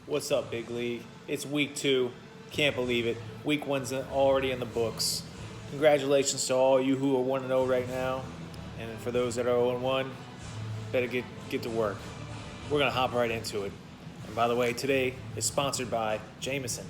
What's up, Big League? It's week 2. Can't believe it. Week 1's already in the books. Congratulations to all you who are 1-0 right now. And for those that are 0-1, better get to work. We're going to hop right into it. And by the way, today is sponsored by Jameson.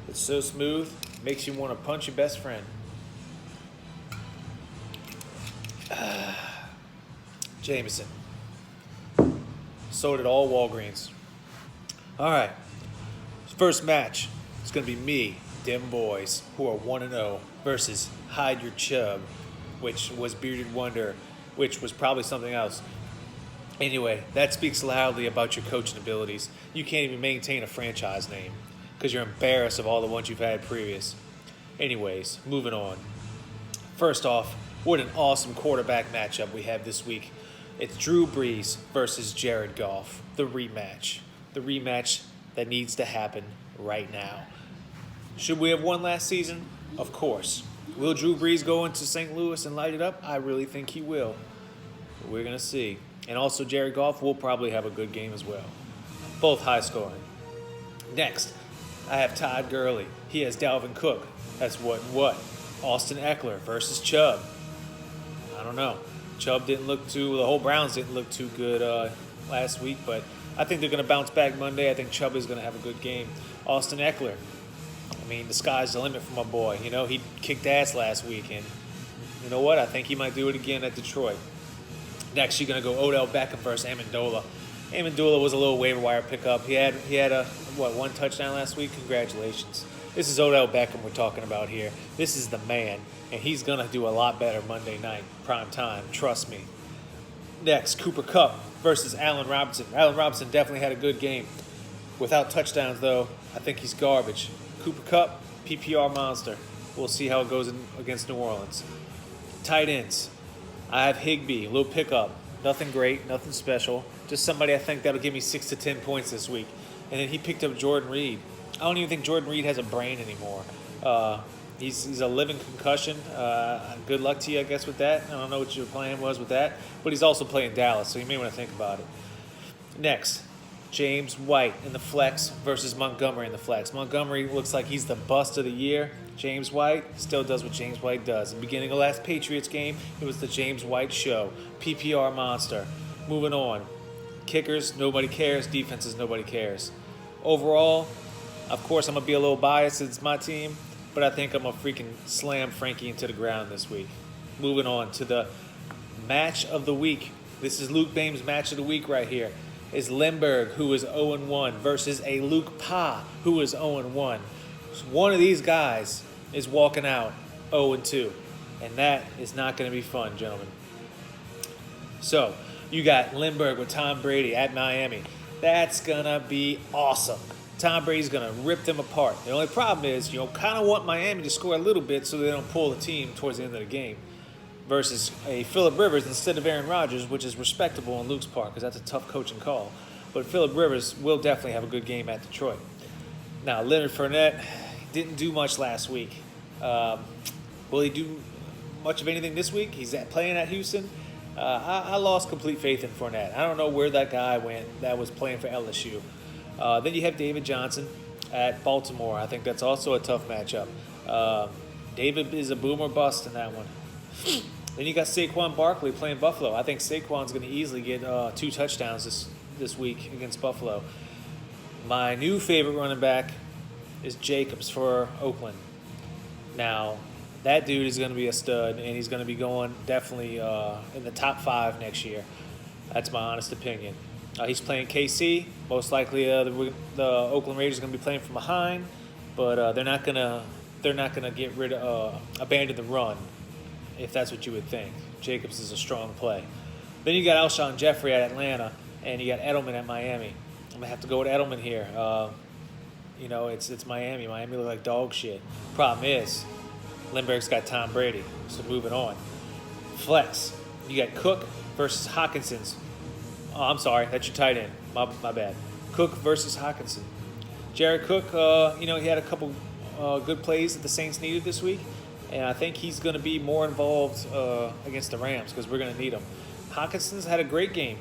It's so smooth, makes you want to punch your best friend. Jameson. Sold at all Walgreens. All right. First match. It's going to be me, them boys, who are 1-0, versus Hide Your Chub, which was Bearded Wonder, which was probably something else. Anyway, that speaks loudly about your coaching abilities. You can't even maintain a franchise name because you're embarrassed of all the ones you've had previous. Anyways, moving on. First off, what an awesome quarterback matchup we have this week. It's Drew Brees versus Jared Goff, the rematch. The rematch that needs to happen right now. Should we have won last season? Of course. Will Drew Brees go into St. Louis and light it up? I really think he will. We're going to see. And also Jared Goff will probably have a good game as well. Both high scoring. Next, I have Todd Gurley. He has Dalvin Cook. That's what? Austin Eckler versus Chubb. I don't know. The whole Browns didn't look too good last week, but I think they're going to bounce back Monday. I think Chubb is going to have a good game. Austin Eckler. I mean, the sky's the limit for my boy. You know, he kicked ass last week, and you know what? I think he might do it again at Detroit. Next, you're going to go Odell Beckham versus Amendola. Amendola was a little waiver wire pickup. He had one touchdown last week? Congratulations. This is Odell Beckham we're talking about here. This is the man, and he's going to do a lot better Monday night, prime time. Trust me. Next, Cooper Kupp versus Allen Robinson. Allen Robinson definitely had a good game. Without touchdowns, though, I think he's garbage. Cooper Kupp, PPR monster. We'll see how it goes against New Orleans. Tight ends. I have Higbee, a little pickup. Nothing great, nothing special. Just somebody I think that'll give me 6 to 10 points this week. And then he picked up Jordan Reed. I don't even think Jordan Reed has a brain anymore. He's a living concussion. Good luck to you, I guess, with that. I don't know what your plan was with that. But he's also playing Dallas, so you may want to think about it. Next, James White in the flex versus Montgomery in the flex. Montgomery looks like he's the bust of the year. James White still does what James White does. In the beginning of last Patriots game, it was the James White show. PPR monster. Moving on. Kickers, nobody cares. Defenses, nobody cares. Overall, of course, I'm going to be a little biased. It's my team. But I think I'm going to freaking slam Frankie into the ground this week. Moving on to the match of the week. This is Luke Bame's match of the week right here. Is Lindbergh, who is 0-1, versus a Luke Pa, who is 0-1. So one of these guys is walking out 0-2. And that is not going to be fun, gentlemen. So, you got Lindbergh with Tom Brady at Miami. That's going to be awesome. Tom Brady's going to rip them apart. The only problem is, kind of want Miami to score a little bit so they don't pull the team towards the end of the game. Versus a Phillip Rivers instead of Aaron Rodgers, which is respectable on Luke's part because that's a tough coaching call. But Phillip Rivers will definitely have a good game at Detroit. Now, Leonard Fournette didn't do much last week. Will he do much of anything this week? He's playing at Houston. I lost complete faith in Fournette. I don't know where that guy went that was playing for LSU. Then you have David Johnson at Baltimore. I think that's also a tough matchup. David is a boom or bust in that one. Then you got Saquon Barkley playing Buffalo. I think Saquon's going to easily get 2 touchdowns this week against Buffalo. My new favorite running back is Jacobs for Oakland. Now, that dude is going to be a stud, and he's going to be going definitely in the top 5 next year. That's my honest opinion. He's playing KC. Most likely, the Oakland Raiders are going to be playing from behind, but they're not going to abandon the run, if that's what you would think. Jacobs is a strong play. Then you got Alshon Jeffrey at Atlanta, and you got Edelman at Miami. I'm going to have to go with Edelman here. It's Miami. Miami look like dog shit. Problem is, Lindbergh's got Tom Brady. So moving on. Flex. You got Cook versus Hawkinson's. Oh, I'm sorry. That's your tight end. My bad. Cook versus Hawkinson. Jared Cook, he had a couple good plays that the Saints needed this week. And I think he's going to be more involved against the Rams because we're going to need him. Hawkinson's had a great game.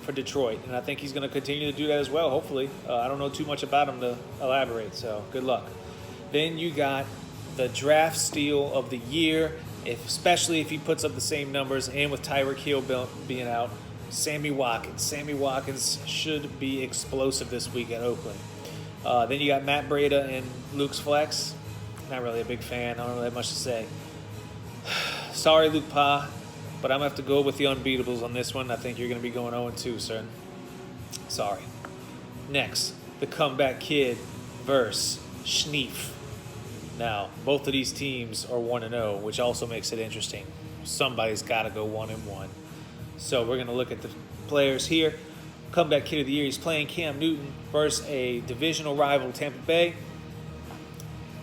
for Detroit, and I think he's going to continue to do that as well, hopefully. I don't know too much about him to elaborate, so good luck. Then you got the draft steal of the year, especially if he puts up the same numbers, and with Tyreek Hill being out, Sammy Watkins. Sammy Watkins should be explosive this week at Oakland. Then you got Matt Breida and Luke's flex. Not really a big fan. I don't really have much to say. Sorry, Luke Pa, but I'm going to have to go with the unbeatables on this one. I think you're going to be going 0-2, sir. Sorry. Next, the comeback kid versus Schneef. Now, both of these teams are 1-0, which also makes it interesting. Somebody's got to go 1-1. So we're going to look at the players here. Comeback kid of the year, he's playing Cam Newton versus a divisional rival, Tampa Bay.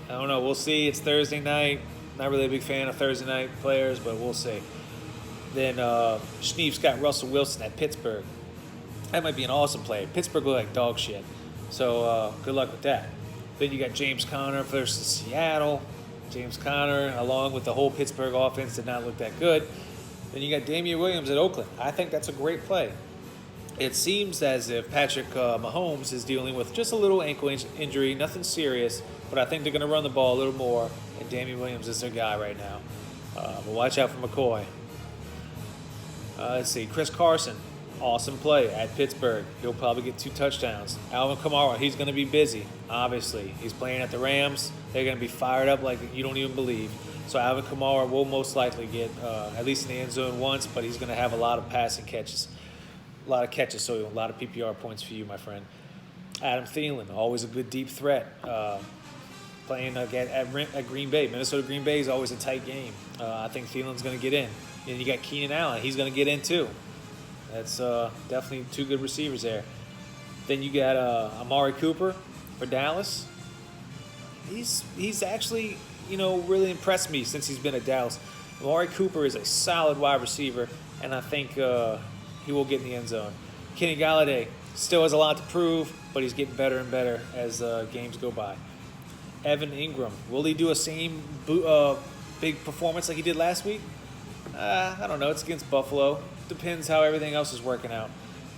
I don't know. We'll see. It's Thursday night. Not really a big fan of Thursday night players, but we'll see. Then Schneef's got Russell Wilson at Pittsburgh. That might be an awesome play. Pittsburgh look like dog shit. So good luck with that. Then you got James Conner versus Seattle. James Conner, along with the whole Pittsburgh offense, did not look that good. Then you got Damian Williams at Oakland. I think that's a great play. It seems as if Patrick Mahomes is dealing with just a little ankle injury, nothing serious, but I think they're going to run the ball a little more, and Damian Williams is their guy right now. But watch out for McCoy. Let's see, Chris Carson, awesome play at Pittsburgh. He'll probably get 2 touchdowns. Alvin Kamara, he's going to be busy, obviously. He's playing at the Rams. They're going to be fired up like you don't even believe. So Alvin Kamara will most likely get at least in the end zone once, but he's going to have a lot of passing catches. A lot of catches, so a lot of PPR points for you, my friend. Adam Thielen, always a good deep threat. Playing at Green Bay. Minnesota Green Bay is always a tight game. I think Thielen's going to get in. And you got Keenan Allen. He's going to get in too. That's definitely 2 good receivers there. Then you got Amari Cooper for Dallas. He's actually, really impressed me since he's been at Dallas. Amari Cooper is a solid wide receiver, and I think he will get in the end zone. Kenny Galladay still has a lot to prove, but he's getting better and better as games go by. Evan Ingram, will he do a same big performance like he did last week? I don't know. It's against Buffalo. Depends how everything else is working out.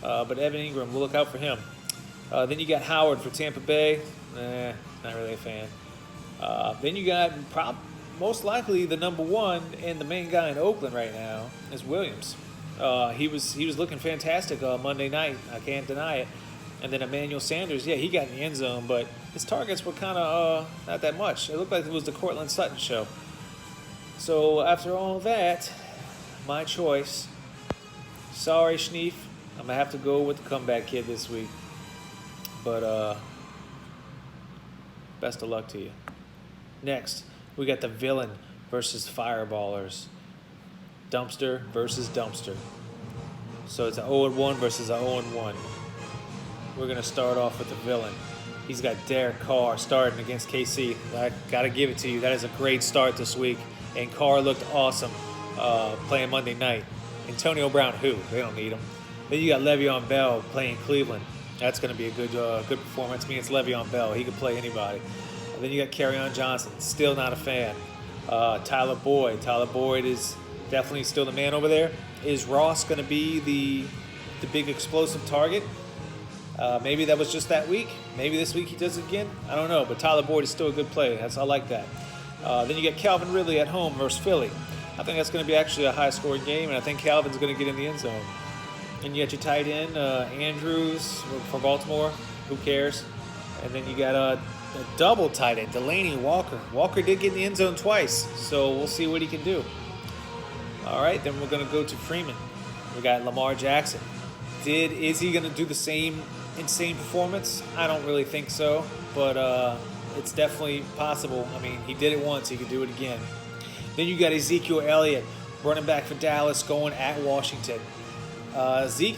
But Evan Ingram, we'll look out for him. Then you got Howard for Tampa Bay. Not really a fan. Then you got most likely the number 1 and the main guy in Oakland right now is Williams. He was looking fantastic Monday night. I can't deny it. And then Emmanuel Sanders, he got in the end zone, but his targets were kind of not that much. It looked like it was the Cortland Sutton show. So after all that, my choice. Sorry, Schneef. I'm going to have to go with the comeback kid this week. But best of luck to you. Next, we got the villain versus fireballers. Dumpster versus dumpster. So it's an 0-1 versus an 0-1. We're going to start off with the villain. He's got Derek Carr starting against KC. I got to give it to you. That is a great start this week. And Carr looked awesome playing Monday night. Antonio Brown, who? They don't need him. Then you got Le'Veon Bell playing Cleveland. That's going to be a good performance. I mean, it's Le'Veon Bell. He can play anybody. And then you got Kerryon Johnson. Still not a fan. Tyler Boyd. Tyler Boyd is definitely still the man over there. Is Ross going to be the big explosive target? Maybe that was just that week. Maybe this week he does it again. I don't know. But Tyler Boyd is still a good play. I like that. Then you get Calvin Ridley at home versus Philly. I think that's going to be actually a high-scoring game, and I think Calvin's going to get in the end zone. And you got your tight end, Andrews for Baltimore. Who cares? And then you got a double tight end, Delaney Walker. Walker did get in the end zone twice, so we'll see what he can do. All right, then we're going to go to Freeman. We got Lamar Jackson. Is he going to do the same insane performance? I don't really think so, but it's definitely possible. I mean, he did it once. He could do it again. Then you got Ezekiel Elliott, running back for Dallas, going at Washington. Zeke,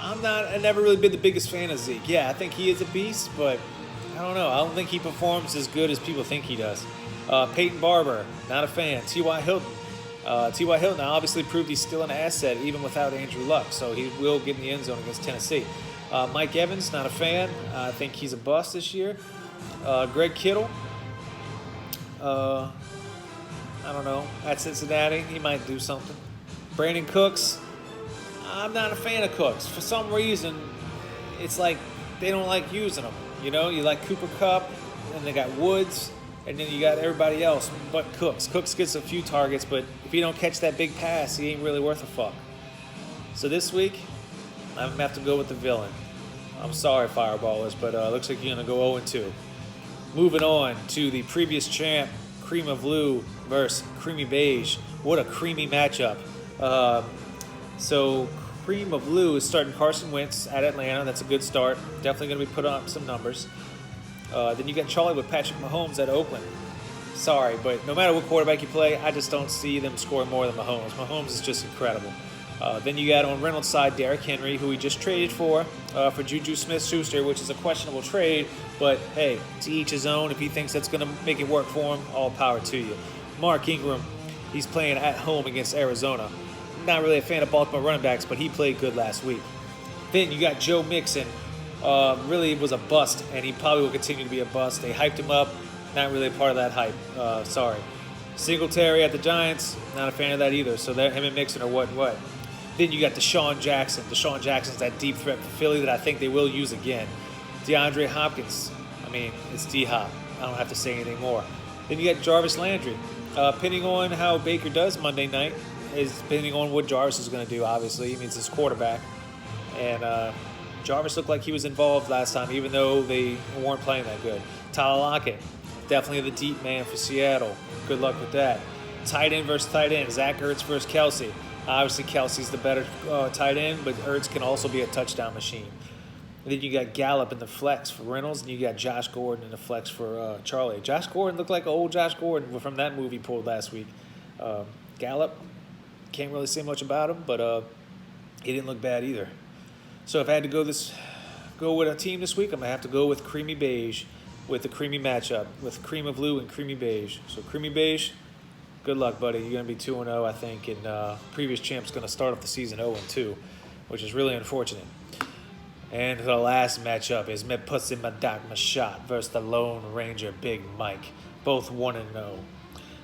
I've never really been the biggest fan of Zeke. Yeah, I think he is a beast, but I don't know. I don't think he performs as good as people think he does. Peyton Barber, not a fan. T.Y. Hilton. T.Y. Hilton obviously proved he's still an asset even without Andrew Luck, so he will get in the end zone against Tennessee. Mike Evans, not a fan. I think he's a bust this year. Greg Kittle, I don't know. At Cincinnati, he might do something. Brandon Cooks, I'm not a fan of Cooks. For some reason, it's like they don't like using them. You know, you like Cooper Kupp, and they got Woods, and then you got everybody else but Cooks. Cooks gets a few targets, but if he don't catch that big pass, he ain't really worth a fuck. So this week, I'm going to have to go with the villain. I'm sorry, Fireballers, but looks like you're going to go 0-2. Moving on to the previous champ, Cream of Blue versus Creamy Beige. What a creamy matchup. So Cream of Blue is starting Carson Wentz at Atlanta. That's a good start. Definitely going to be putting up some numbers. Then you got Charlie with Patrick Mahomes at Oakland. Sorry, but no matter what quarterback you play, I just don't see them scoring more than Mahomes. Mahomes is just incredible. Then you got on Reynolds' side Derrick Henry, who we just traded for Juju Smith-Schuster, which is a questionable trade. But, hey, to each his own. If he thinks that's going to make it work for him, all power to you. Mark Ingram, he's playing at home against Arizona. Not really a fan of Baltimore running backs, but he played good last week. Then you got Joe Mixon. Really was a bust, and he probably will continue to be a bust. They hyped him up. Not really a part of that hype. Sorry. Singletary at the Giants. Not a fan of that either. So him and Mixon are what. Then you got Deshaun Jackson. Deshaun Jackson's that deep threat for Philly that I think they will use again. DeAndre Hopkins. I mean, it's D-Hop. I don't have to say anything more. Then you got Jarvis Landry. Depending on how Baker does Monday night is depending on what Jarvis is going to do, obviously. He means his quarterback. And Jarvis looked like he was involved last time, even though they weren't playing that good. Tyler Lockett. Definitely the deep man for Seattle. Good luck with that. Tight end versus tight end. Zach Ertz versus Kelsey. Obviously, Kelsey's the better tight end, but Ertz can also be a touchdown machine. And then you got Gallup in the flex for Reynolds, and you got Josh Gordon in the flex for Charlie. Josh Gordon looked like an old Josh Gordon from that movie pulled last week. Gallup, can't really say much about him, but he didn't look bad either. So if I had to go with a team this week, I'm going to have to go with Creamy Beige with the creamy matchup with Cream of Blue and Creamy Beige. So Creamy Beige, good luck, buddy. You're going to be 2-0, I think, and previous champ's going to start off the season 0-2, which is really unfortunate. And the last matchup is Me Pussy Madak Mashat versus the Lone Ranger Big Mike, both 1-0.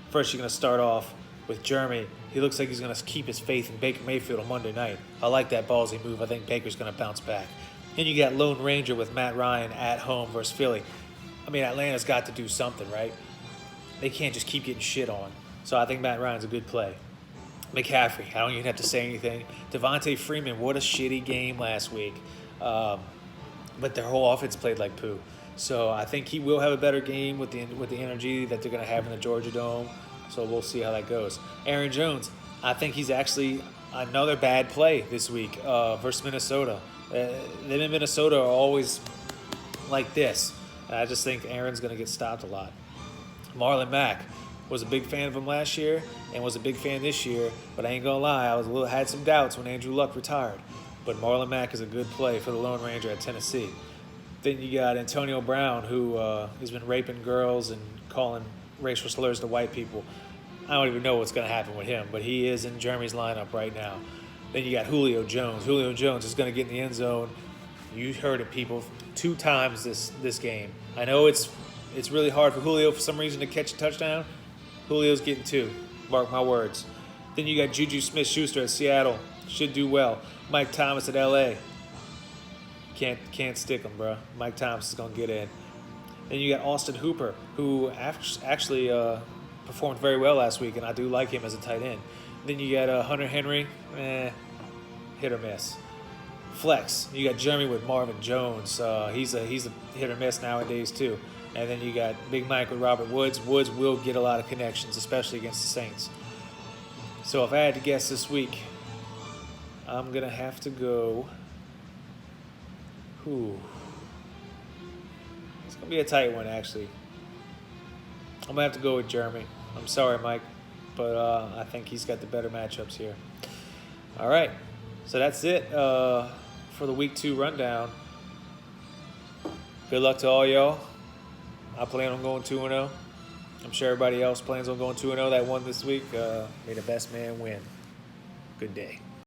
First, you're going to start off with Jeremy. He looks like he's going to keep his faith in Baker Mayfield on Monday night. I like that ballsy move. I think Baker's going to bounce back. Then you got Lone Ranger with Matt Ryan at home versus Philly. I mean, Atlanta's got to do something, right? They can't just keep getting shit on. So I think Matt Ryan's a good play. McCaffrey, I don't even have to say anything. Devontae Freeman, what a shitty game last week. But their whole offense played like poo. So I think he will have a better game with the energy that they're going to have in the Georgia Dome. So we'll see how that goes. Aaron Jones, I think he's actually another bad play this week versus Minnesota. Them in Minnesota are always like this. And I just think Aaron's going to get stopped a lot. Marlon Mack, was a big fan of him last year and was a big fan this year, but I ain't going to lie, I had some doubts when Andrew Luck retired. But Marlon Mack is a good play for the Lone Ranger at Tennessee. Then you got Antonio Brown, who has been raping girls and calling racial slurs to white people. I don't even know what's going to happen with him, but he is in Jeremy's lineup right now. Then you got Julio Jones. Julio Jones is going to get in the end zone. You heard it, people, 2 times this game. I know it's really hard for Julio for some reason to catch a touchdown. Julio's getting 2. Mark my words. Then you got Juju Smith-Schuster at Seattle. Should do well. Mike Thomas at L.A. Can't stick him, bro. Mike Thomas is going to get in. Then you got Austin Hooper, who actually performed very well last week, and I do like him as a tight end. Then you got Hunter Henry. Hit or miss. Flex. You got Jeremy with Marvin Jones. He's a hit or miss nowadays too. And then you got Big Mike with Robert Woods. Woods will get a lot of connections, especially against the Saints. So if I had to guess this week, I'm going to have to go... It's going to be a tight one, actually. I'm going to have to go with Jeremy. I'm sorry, Mike, but I think he's got the better matchups here. All right, so that's it for the Week 2 rundown. Good luck to all y'all. I plan on going 2-0. I'm sure everybody else plans on going 2-0 that won this week. May the best man win. Good day.